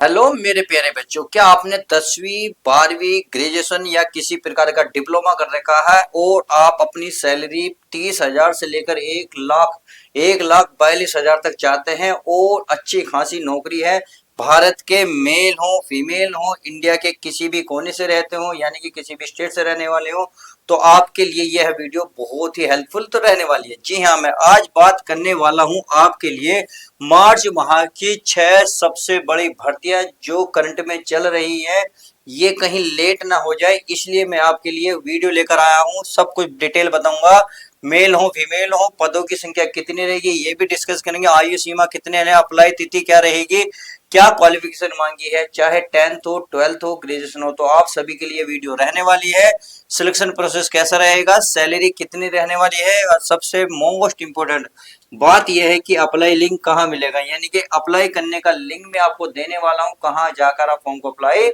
Hello मेरे प्यारे बच्चों, क्या आपने 10वीं 12वीं ग्रेजुएशन या किसी प्रकार का डिप्लोमा कर रखा है और आप अपनी सैलरी 30,000 से लेकर 1,42,000 तक चाहते हैं और अच्छी खासी नौकरी है। भारत के मेल हो फीमेल हो, इंडिया के किसी भी कोने से रहते हो यानी कि किसी भी स्टेट से रहने वाले हो, तो आपके लिए यह वीडियो बहुत ही हेल्पफुल तो रहने वाली है। जी हाँ, मैं आज बात करने वाला हूं आपके लिए मार्च माह की 6 सबसे बड़ी भर्तियां जो करंट में चल रही है, ये कहीं लेट ना हो जाए, इसलिए मैं आपके लिए वीडियो लेकर आया हूं। सब कुछ डिटेल बताऊंगा। मेल हो फीमेल हो, पदों की संख्या कितनी रहेगी ये भी डिस्कस करेंगे। आयु सीमा कितने हैं, अप्लाई तिथि क्या रहेगी, क्या क्वालिफिकेशन मांगी है, चाहे 10th हो 12th हो ग्रेजुएशन हो, तो आप सभी के लिए वीडियो रहने वाली है। सिलेक्शन प्रोसेस कैसा रहेगा, सैलरी कितनी रहने वाली है, और सबसे मोस्ट इंपोर्टेंट बात यह है कि अप्लाई लिंक कहाँ मिलेगा, यानी कि अप्लाई करने का लिंक मैं आपको देने वाला हूं, कहाँ जाकर आप फॉर्म को अप्लाई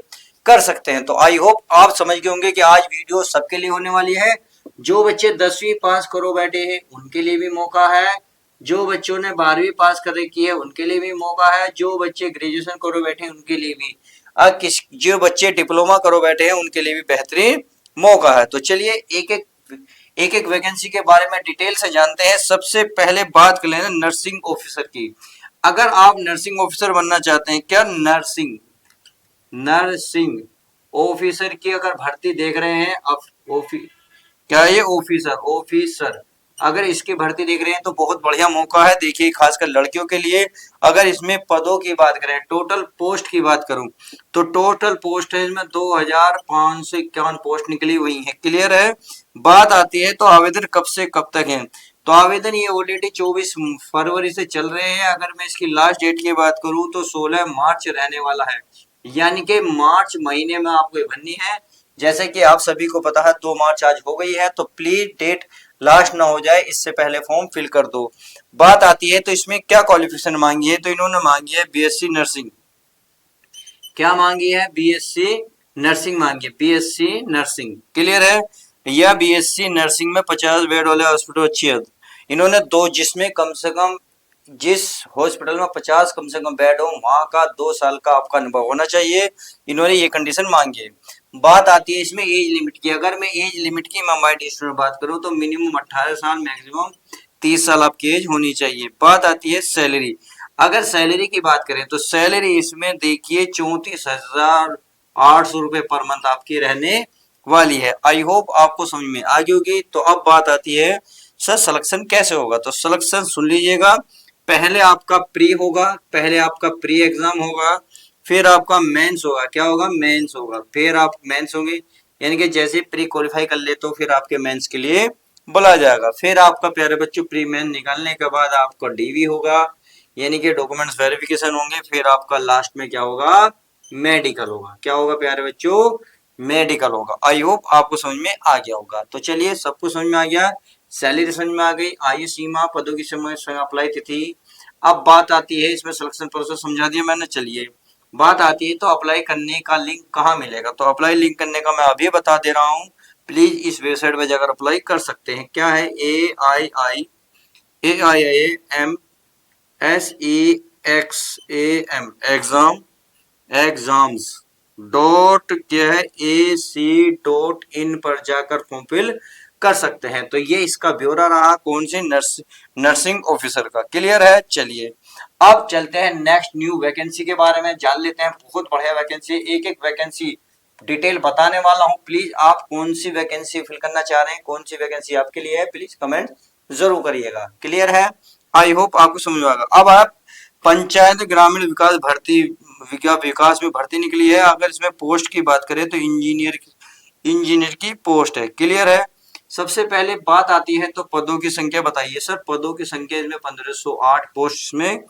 कर सकते हैं। तो आई होप आप समझ गए होंगे कि आज वीडियो सबके लिए होने वाली है। जो बच्चे 10वीं पास करो बैठे हैं उनके लिए भी मौका है, जो बच्चों ने 12वीं पास कर रखी है उनके लिए भी मौका है, जो बच्चे ग्रेजुएशन करो बैठे हैं उनके लिए भी, जो बच्चे डिप्लोमा करो बैठे हैं उनके लिए भी बेहतरीन मौका है। तो चलिए एक एक वैकेंसी के बारे में डिटेल से जानते हैं। सबसे पहले बात कर लेना नर्सिंग ऑफिसर की। अगर आप नर्सिंग ऑफिसर बनना चाहते हैं, क्या नर्सिंग नर्सिंग ऑफिसर की अगर भर्ती देख रहे हैं आप, क्या ये ऑफिसर ऑफिसर अगर इसकी भर्ती देख रहे हैं तो बहुत बढ़िया मौका है। देखिए, खासकर लड़कियों के लिए। अगर इसमें पदों की बात करें, टोटल पोस्ट की बात करूं, तो टोटल पोस्ट है इसमें 2,551 पोस्ट निकली हुई है। क्लियर है। बात आती है तो आवेदन कब से कब तक है, तो आवेदन ये ऑलरेडी 24 फरवरी से चल रहे हैं। अगर मैं इसकी लास्ट डेट की बात करूं तो 16 मार्च रहने वाला है, यानी कि मार्च महीने में आपको भरनी है। जैसे कि आप सभी को पता है 2 मार्च आज हो गई है, तो प्लीज डेट लास्ट ना हो जाए, इससे पहले फॉर्म फिल कर दो। बात आती है तो इसमें क्या क्वालिफिकेशन मांगी है, तो इन्होंने मांगी है बीएससी नर्सिंग। क्या मांगी है, बीएससी नर्सिंग मांगी है, बीएससी नर्सिंग। क्लियर है। या बीएससी नर्सिंग में 50 बेड वाले हॉस्पिटल अच्छी है। इन्होंने दो, जिसमें कम से कम, जिस हॉस्पिटल में 50 कम से कम बेड हो वहां का 2 साल का आपका अनुभव होना चाहिए। इन्होंने ये कंडीशन मांगी है। बात आती है इसमें एज लिमिट की। अगर मैं एज लिमिट की मैं माइंड स्टूडेंट बात करूं तो मिनिमम 18 साल, मैक्सिमम 30 साल आपकी एज होनी चाहिए। बात आती है सैलरी। अगर सैलरी की बात करें तो सैलरी इसमें देखिए 34,800 रुपए पर मंथ आपकी रहने वाली है। आई होप आपको समझ में आ गई होगी। तो अब बात आती है सर सिलेक्शन कैसे होगा, तो सिलेक्शन सुन लीजिएगा। पहले आपका प्री होगा, पहले आपका प्री एग्जाम होगा, फिर आपका मेंस होगा। क्या होगा, मेंस होगा। फिर आप मेंस होंगे, यानी कि जैसे प्री क्वालिफाई कर ले तो फिर आपके मेंस के लिए बुला जाएगा। फिर आपका प्यारे बच्चों प्री मेन निकालने के बाद आपका डीवी होगा, यानी कि डॉक्यूमेंट्स वेरिफिकेशन होंगे। फिर आपका लास्ट में क्या होगा, मेडिकल होगा। क्या होगा प्यारे बच्चों, मेडिकल होगा। आई होप आपको समझ में आ गया होगा। तो चलिए, सब कुछ समझ में आ गया। सैलरी समझ में आ गई, आयु सीमा, पदों की समय, अप्लाई तिथि। अब बात आती है इसमें सिलेक्शन प्रोसेस समझा दिया मैंने। चलिए, बात आती है तो अप्लाई करने का लिंक कहाँ मिलेगा, तो अप्लाई लिंक करने का मैं अभी बता दे रहा हूँ। प्लीज इस वेबसाइट पे जाकर अप्लाई कर सकते हैं। क्या है, AIIMSEXAM एग्जाम्स डॉट क्या है AC.in पर जाकर फॉर्म फिल कर सकते हैं। तो ये इसका ब्यौरा रहा कौन से नर्सिंग ऑफिसर का। क्लियर है। चलिए, अब चलते हैं नेक्स्ट न्यू वैकेंसी के बारे में जान लेते हैं। बहुत बढ़िया वैकेंसी, एक एक वैकेंसी डिटेल बताने वाला हूं। प्लीज आप कौन सी वैकेंसी फिल करना चाह रहे हैं, कौन सी वैकेंसी आपके लिए है, प्लीज कमेंट जरूर करिएगा। क्लियर है। आई होप आपको समझ में आएगा। अब आप पंचायत ग्रामीण विकास भर्ती विकास में भर्ती निकली है। अगर इसमें पोस्ट की बात करें तो इंजीनियर की पोस्ट है। क्लियर है। सबसे पहले बात आती है तो पदों की संख्या बताइए सर। पदों की संख्या इसमें 1508 पोस्ट में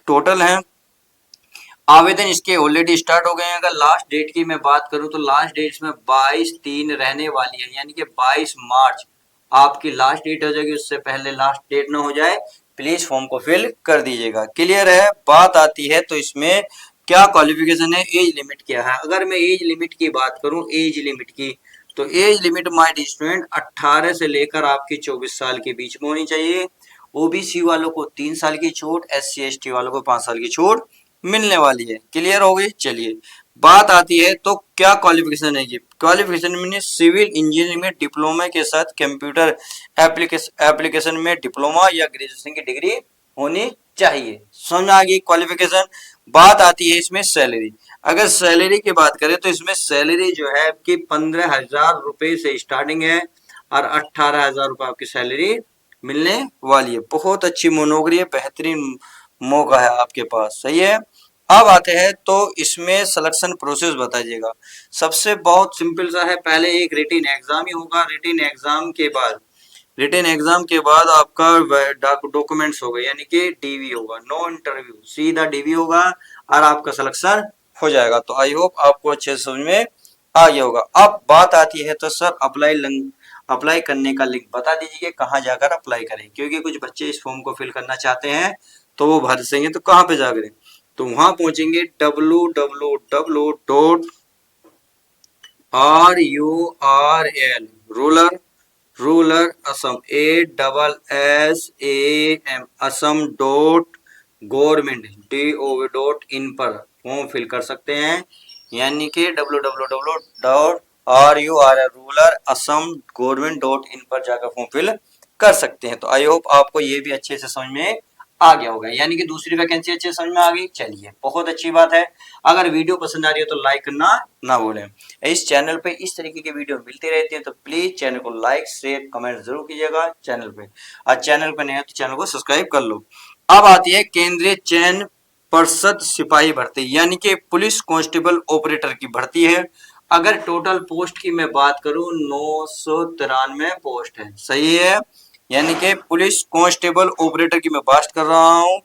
टोटल है। आवेदन इसके ऑलरेडी स्टार्ट हो गए हैं। अगर लास्ट डेट की मैं बात करूं तो लास्ट डेट में 22/3 रहने वाली है, यानी कि 22 मार्च आपकी लास्ट डेट हो जाएगी। उससे पहले लास्ट डेट ना हो जाए, प्लीज फॉर्म को फिल कर दीजिएगा। क्लियर है। बात आती है तो इसमें क्या क्वालिफिकेशन है, एज लिमिट क्या है। अगर मैं एज लिमिट की बात करूं, एज लिमिट की, तो एज लिमिट माय स्टूडेंट 18 से लेकर आपकी 24 साल के बीच में होनी चाहिए। ओबीसी वालों को 3 साल की छूट, SC ST वालों को 5 साल की छूट मिलने वाली है। क्लियर हो गई। चलिए बात आती है तो क्या क्वालिफिकेशन है। ये क्वालिफिकेशन मीन सिविल इंजीनियरिंग में डिप्लोमा के साथ कंप्यूटर एप्लीकेशन में डिप्लोमा या ग्रेजुएशन की डिग्री होनी चाहिए। समझ में आ गई क्वालिफिकेशन। बात आती है इसमें सैलरी। अगर सैलरी की बात करें तो इसमें सैलरी जो है आपकी 15,000 रुपए से स्टार्टिंग है और 18,000 रुपए आपकी सैलरी मिलने वाली है। बहुत अच्छी नौकरी है, बेहतरीन मौका है आपके पास। सही है। अब आते हैं तो इसमें सिलेक्शन प्रोसेस बताइएगा। सबसे बहुत सिंपल सा है, पहले एक रिटन एग्जाम ही होगा। रिटन एग्जाम के बाद आपका डॉक्यूमेंट्स होगा, यानी कि डीवी होगा, नो इंटरव्यू, सीधा डीवी होगा और आपका सिलेक्शन हो जाएगा। तो आई होप आपको अच्छे से समझ में आ गया होगा। अब बात आती है तो सर अप्लाई करने का लिंक बता दीजिए कि कहाँ जाकर अप्लाई करें, क्योंकि कुछ बच्चे इस फॉर्म को फिल करना चाहते हैं तो वो भर सकेंगे। तो कहाँ पे जाकर, तो वहां पहुंचेंगे www.rurl rural Assam ASSAM asam.government.in पर फॉर्म फिल कर सकते हैं। यानी कि www.rurl पर जाकर फॉर्म फिल कर सकते हैं। तो आई होप आपको ये भी अच्छे से समझ में आ गया होगा, यानी कि दूसरी वैकेंसी अच्छे से समझ में आ गई। चलिए बहुत अच्छी बात है। अगर वीडियो पसंद आ रही है तो लाइक करना ना भूलें। इस चैनल पे इस तरीके की वीडियो मिलती रहती है, तो प्लीज चैनल को लाइक शेयर कमेंट जरूर कीजिएगा चैनल पे। आज चैनल पे नए हैं तो चैनल को सब्सक्राइब कर लो। अब आती है केंद्रीय चयन पर्षद सिपाही भर्ती, यानी कि पुलिस कांस्टेबल ऑपरेटर की भर्ती है। अगर टोटल पोस्ट की मैं बात करूं 993 पोस्ट है। सही है। यानी कि पुलिस कांस्टेबल ऑपरेटर की मैं बात कर रहा हूं।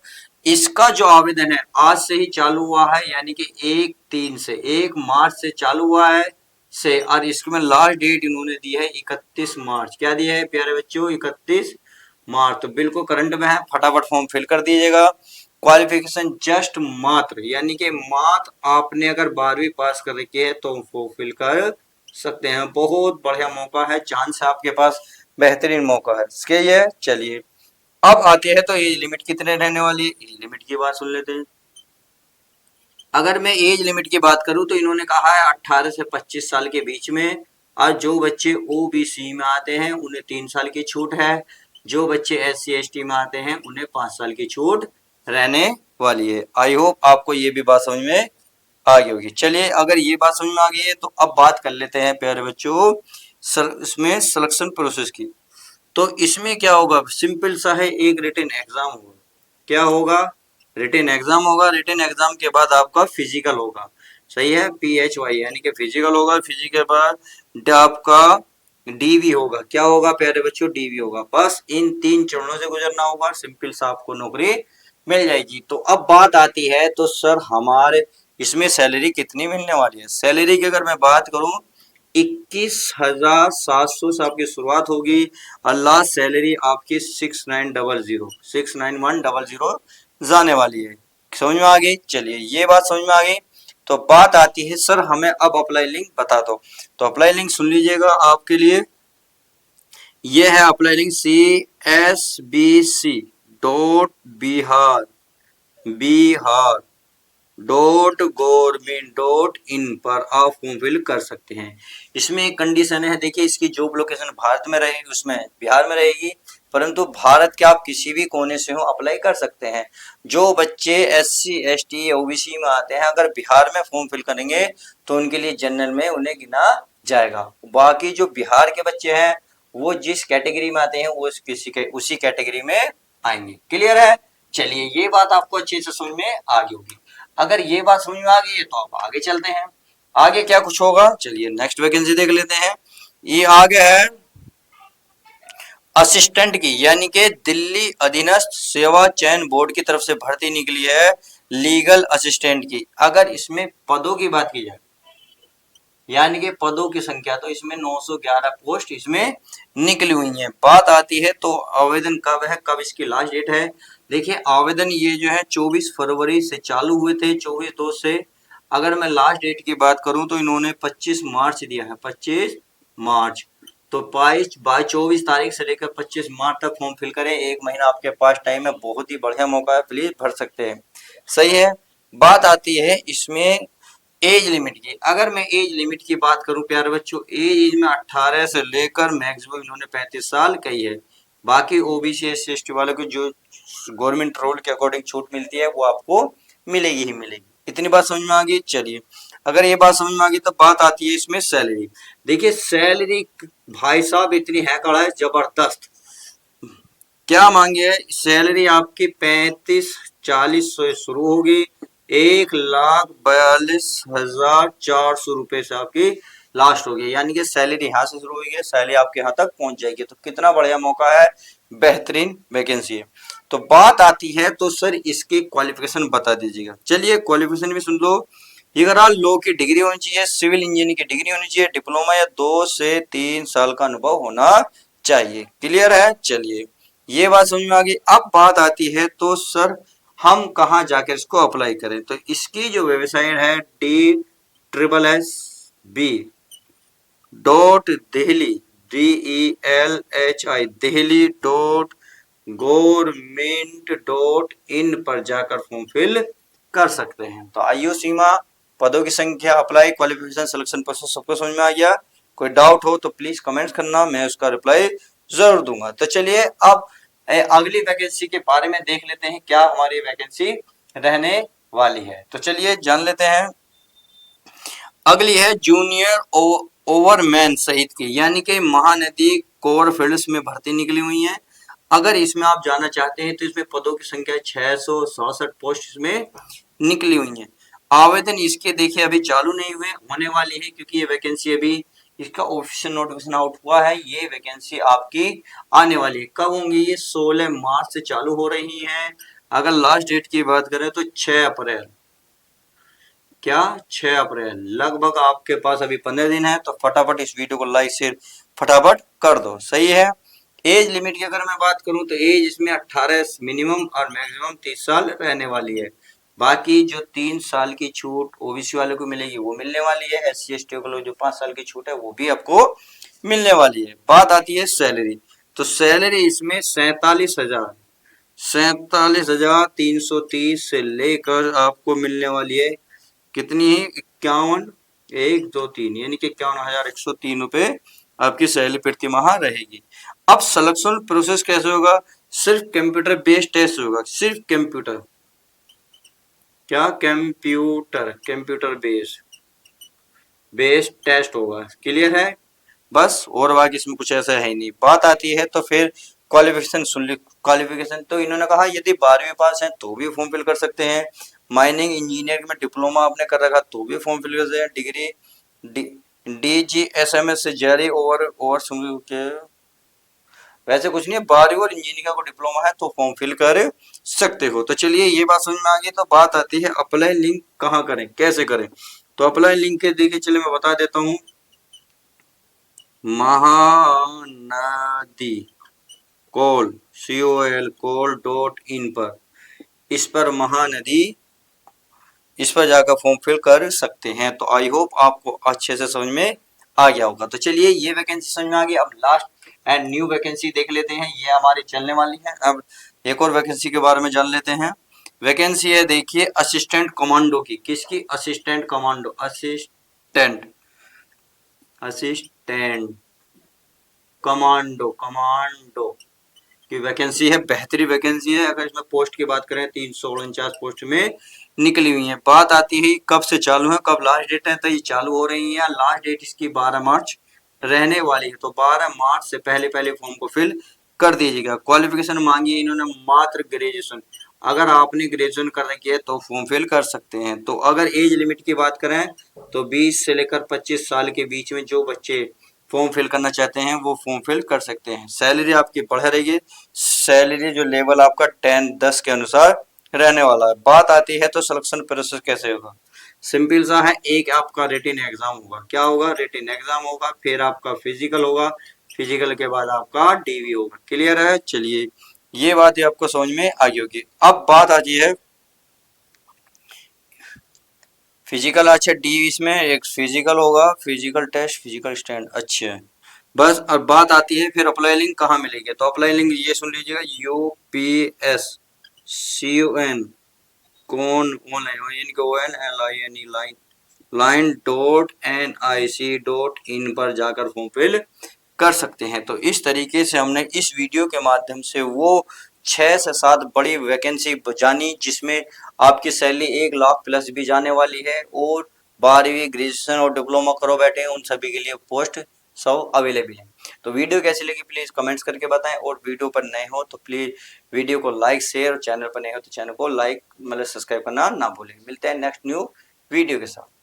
इसका जो आवेदन है आज से ही चालू हुआ है, यानी कि 1 मार्च से चालू हुआ है से, और इसमें लास्ट डेट इन्होंने दी है 31 मार्च। क्या दिया है प्यारे बच्चों, 31 मार्च। तो बिल्कुल करंट में है, फटाफट फॉर्म फिल कर दीजिएगा। क्वालिफिकेशन जस्ट मात्र, यानी कि मात्र आपने अगर 12वीं पास कर रखी है तो फॉर्म फिल कर सकते हैं। बहुत बढ़िया मौका है, चांस है आपके पास, बेहतरीन मौका है इसके लिए। चलिए अब आते हैं तो एज लिमिट कितने रहने वाली है, एज लिमिट की बात सुन लेते हैं। अगर मैं एज लिमिट की बात करूं तो इन्होंने कहा है 18 से 25 साल के बीच में। और जो बच्चे ओबीसी में आते हैं उन्हें 3 साल की छूट है। जो बच्चे SC ST में आते हैं उन्हें 5 साल की छूट रहने वाली है। आई होप आपको ये भी बात समझ में आ गई होगी। चलिए अगर ये बात समझ में आ गई है तो अब बात कर लेते हैं प्यारे बच्चों इसमें सिलेक्शन प्रोसेस की। तो इसमें क्या होगा, सिंपल सा है, एक रिटन एग्जाम होगा। क्या होगा, रिटन एग्जाम होगा। रिटन एग्जाम के बाद आपका फिजिकल होगा। सही है, PHY यानी कि फिजिकल होगा। फिजिकल के बाद आपका DV होगा। क्या होगा प्यारे बच्चों, DV होगा। बस इन 3 चरणों से गुजरना होगा, सिंपल सा आपको नौकरी मिल जाएगी। तो अब बात आती है तो सर हमारे इसमें सैलरी कितनी मिलने वाली है। सैलरी की अगर मैं बात करूं 21,700 से आपकी शुरुआत होगी और लास्ट सैलरी आपकी 69,100 जाने वाली है। समझ में आ गई। चलिए ये बात समझ में आ गई। तो बात आती है सर हमें अब अप्लाई लिंक बता दो। तो अप्लाई लिंक सुन लीजिएगा आपके लिए। ये है अप्लाई लिंक CSBC.बिहार.gov.in पर आप फॉर्म फिल कर सकते हैं। इसमें एक कंडीशन है, देखिए इसकी जॉब लोकेशन भारत में रहेगी, उसमें बिहार में रहेगी, परंतु भारत के आप किसी भी कोने से हो अप्लाई कर सकते हैं। जो बच्चे SC ST OBC में आते हैं अगर बिहार में फॉर्म फिल करेंगे तो उनके लिए जनरल में उन्हें गिना जाएगा। बाकी जो बिहार के बच्चे हैं वो जिस कैटेगरी में आते हैं वो उसी कैटेगरी में आएंगे। क्लियर है। चलिए ये बात आपको अच्छे से समझ में आ गई होगी। अगर ये बात समझ में आ गई है तो आप आगे चलते हैं। आगे क्या कुछ होगा, चलिए नेक्स्ट वैकेंसी देख लेते हैं। ये आगे है असिस्टेंट की, यानी कि दिल्ली अधीनस्थ सेवा चयन बोर्ड की तरफ से भर्ती निकली है लीगल असिस्टेंट की। अगर इसमें पदों की बात की जाए, यानी कि पदों की संख्या, तो इसमें 911 पोस्ट इसमें निकली हुई है। बात आती है तो आवेदन कब है, कब इसकी लास्ट डेट है। देखिए आवेदन ये जो है 24 फरवरी से चालू हुए थे, 24/2 से। अगर मैं लास्ट डेट की बात करूं तो इन्होंने 25 मार्च दिया है, 25 मार्च। तो 24 तारीख से लेकर 25 मार्च तक फॉर्म फिल करें। 1 महीना आपके पास टाइम है, बहुत ही बढ़िया मौका है, प्लीज भर सकते हैं। सही है। बात आती है इसमें एज लिमिट की। अगर मैं एज लिमिट की बात करूं प्यारे बच्चों, एज में 18 से लेकर मैक्सिमम इन्होंने 35 साल कही है। बाकी ओबीसी एस टी वालों को जो गवर्नमेंट रूल के अकॉर्डिंग छूट मिलती है वो आपको मिलेगी ही मिलेगी। इतनी बात समझ में आ गई। चलिए, अगर ये बात समझ में आ गई तो बात आती है इसमें सैलरी। देखिए सैलरी भाई साहब इतनी है कड़ा है जबरदस्त। क्या मांगी है सैलरी आपकी 35-40 से शुरू होगी, 1,42,400 रुपए से आपकी लास्ट होगी। यानी कि सैलरी यहाँ से शुरू हुई है, सैलरी आपके यहाँ तक पहुंच जाएगी। तो कितना बढ़िया मौका है, बेहतरीन वैकेंसी है। तो बात आती है तो सर इसकी क्वालिफिकेशन बता दीजिएगा। चलिए क्वालिफिकेशन भी सुन लो। अगर लॉ की डिग्री होनी चाहिए, सिविल इंजीनियरिंग की डिग्री होनी चाहिए, डिप्लोमा या 2 से 3 साल का अनुभव होना चाहिए। क्लियर है। चलिए ये बात समझ में आ गई। अब बात आती है तो सर हम कहाँ जाकर इसको अप्लाई करें। तो इसकी जो वेबसाइट है DSSB.Delhi DELHI Delhi.Government.in पर जाकर फॉर्म फिल कर सकते हैं। तो आयु सीमा, पदों की संख्या, अप्लाई, क्वालिफिकेशन, सिलेक्शन प्रोसेस सबको समझ में आ गया। कोई डाउट हो तो प्लीज कमेंट्स करना, मैं उसका रिप्लाई जरूर दूंगा। तो चलिए अब अगली वैकेंसी के बारे में देख लेते हैं, क्या हमारी वैकेंसी रहने वाली है। तो चलिए जान लेते हैं। अगली है जूनियर ओवरमैन सहित की, यानी कि महानदी कोर फील्ड्स में भर्ती निकली हुई है। अगर इसमें आप जाना चाहते हैं तो इसमें पदों की संख्या 667 पोस्ट इसमें निकली हुई है। आवेदन इसके देखिए अभी चालू नहीं हुए, होने वाली है क्योंकि ये वैकेंसी अभी इसका ऑफिशियल नोटिफिकेशन आउट हुआ है। ये वैकेंसी आपकी आने वाली है। कब होंगी ये? 16 मार्च से चालू हो रही है। अगर लास्ट डेट की बात करें तो 6 अप्रैल। क्या 6 अप्रैल? लगभग आपके पास अभी 15 दिन है। तो फटाफट इस वीडियो को लाइक शेयर फटाफट कर दो। सही है। एज लिमिट की अगर मैं बात करूं तो एज इसमें 18 मिनिमम और मैक्सिमम 30 साल रहने वाली है। बाकी जो 3 साल की छूट ओबीसी वाले को मिलेगी वो मिलने वाली है। SC ST को जो 5 साल की छूट है वो भी आपको मिलने वाली है। बात आती है सैलरी। तो सैलरी इसमें 47,330 से लेकर आपको मिलने वाली है कितनी है? 51, 123 यानी कि 51,103 रुपए आपकी सैलरी प्रति माह रहेगी। अब सिलेक्शन प्रोसेस कैसे होगा? सिर्फ कंप्यूटर बेस्ड टेस्ट होगा। सिर्फ कंप्यूटर, क्या कंप्यूटर बेस्ड टेस्ट होगा। क्लियर है। बस और बाकी इसमें कुछ ऐसा है ही नहीं। बात आती है तो फिर क्वालिफिकेशन सुन ली। क्वालिफिकेशन तो इन्होंने कहा यदि 12वीं पास है तो भी फॉर्म फिल कर सकते हैं। माइनिंग इंजीनियरिंग में डिप्लोमा आपने कर रखा तो भी फॉर्म फिल कर सकते हैं। डिग्री DGSMS से जारी ओवर के वैसे कुछ नहीं है। 12वीं और इंजीनियरिंग का डिप्लोमा है तो फॉर्म फिल कर सकते हो। तो चलिए ये बात समझ में आ गई। तो बात आती है अप्लाई लिंक कहाँ करें, कैसे करें। तो अप्लाई लिंक के देखिए चलिए मैं बता देता हूँ। महानदी COL.in पर, इस पर महानदी, इस पर जाकर फॉर्म फिल कर सकते हैं। तो आई होप आपको अच्छे से समझ में आ गया होगा। तो चलिए ये वैकेंसी समझ में आ गई। अब लास्ट एंड न्यू वैकेंसी देख लेते हैं, ये हमारी चलने वाली है। अब एक और वैकेंसी के बारे में जान लेते हैं। वैकेंसी है देखिए असिस्टेंट कमांडो की। किसकी? असिस्टेंट कमांडो, असिस्टेंट कमांडो की वैकेंसी है। बेहतरीन वैकेंसी है। अगर इसमें पोस्ट की बात करें 349 पोस्ट में निकली हुई है। बात आती है कब से चालू है, कब लास्ट डेट है। तो ये चालू हो रही है, लास्ट डेट इसकी 12 मार्च रहने वाली है। तो 12 मार्च से पहले पहले फॉर्म को फिल कर दीजिएगा। क्वालिफिकेशन मांगी है इन्होंने मात्र ग्रेजुएशन। अगर आपने ग्रेजुएशन कर रखी है तो फॉर्म फिल कर सकते हैं। तो अगर एज लिमिट की बात करें तो 20 से लेकर 25 साल के बीच में जो बच्चे फॉर्म फिल करना चाहते हैं वो फॉर्म फिल कर सकते हैं। सैलरी आपकी बढ़ रहेगी। सैलरी जो लेवल आपका 10-10 के अनुसार रहने वाला है। बात आती है तो सिलेक्शन प्रोसेस कैसे होगा। सिंपल सा है, एक आपका रिटन एग्जाम होगा। क्या होगा? रिटन एग्जाम होगा। फिर आपका फिजिकल होगा। फिजिकल के बाद आपका DV होगा। क्लियर है। चलिए ये बात आपको समझ में आ गई होगी। अब बात आती है फिजिकल। अच्छा DV इसमें एक फिजिकल होगा, फिजिकल टेस्ट, फिजिकल स्टैंड। अच्छा बस अब बात आती है फिर अप्लाई लिंक कहाँ मिलेगी। तो अप्लाई लिंक ये सुन लीजिएगा, UPSCON कौन ऑनलाइन यानी कि ONLINE line.nic.in पर जाकर फॉर्म फिल कर सकते हैं। तो इस तरीके से हमने इस वीडियो के माध्यम से वो 6 से 7 बड़ी वैकेंसी जानी जिसमें आपकी सैलरी 1 लाख प्लस भी जाने वाली है और 12वीं ग्रेजुएशन और डिप्लोमा करो बैठे हैं उन सभी के लिए पोस्ट सब अवेलेबल है। तो वीडियो कैसी लगी प्लीज कमेंट्स करके बताएं और वीडियो पर नए हो तो प्लीज वीडियो को लाइक शेयर और चैनल पर नए हो तो चैनल को लाइक मतलब सब्सक्राइब करना ना भूलें। मिलते हैं नेक्स्ट न्यू वीडियो के साथ।